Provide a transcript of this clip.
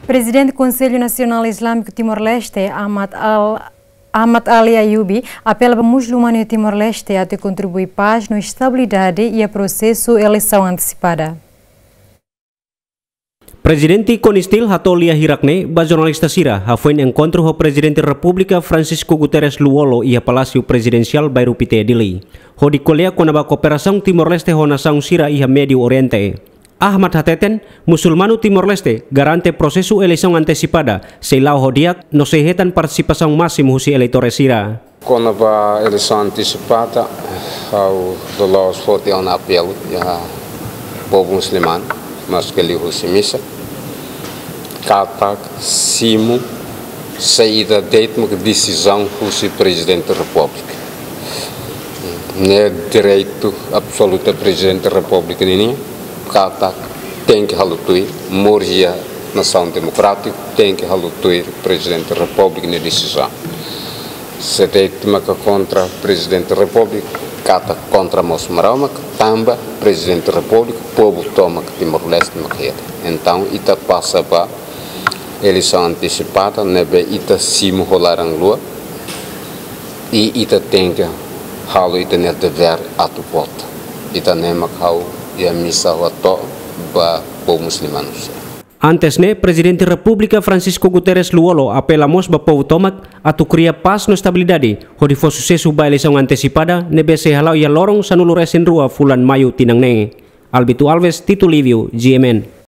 Presidente do Conselho Nacional Islâmico Timor-Leste, Ahmad Ali Ayubi, apela para muçulmanos de Timor-Leste a contribuir paz, na estabilidade e a processo de eleição antecipada. Presidente Conistil Hatolia Hirakne, ba jornalista Sira, hafuin encontro ho Presidente República Francisco Guterres Luolo e a Palácio Presidencial Bairro Pite Dili. Ho di kolea konaba Cooperação Timor-Leste ho nação Sira e a Médio Oriente. Ahmad Hateten, musulmano Timor-Leste, garante processo eleição antecipada, seilau hodiak no sehetan participação máximo husi eleitores Sira. Com a eleição antecipada, ao dolor forte é um apelo ao povo muçulmano, mas que ele husi missa, katak simo saída deitmo que decisão husi presidente da República. Não é direito absoluto presidente da República nem katak tem que halutuir morria nação democrática tem que halutuir presidente da República na decisão. Se deitma contra presidente da República kata contra Mosmarama, tamba presidente da República, povo toma que Timor-Leste maqueta. Então, ita passa para eleição antecipada, nebe ita simo rolarang lua, e ita tem que halo ita ne dever atu voto. Ita nema kau e a missa wato ba povo muçulmano. Antes ne, Presidente República Francisco Guterres Luolo apelamos ba povo tomak atu cria paz no estabilidade, hodi fo sucesso ba eleição antecipada, nebe se halau ia lorong sanulu resin rua fulan mayu tinang ne. Alberto Alves, Tito Livio, GMN.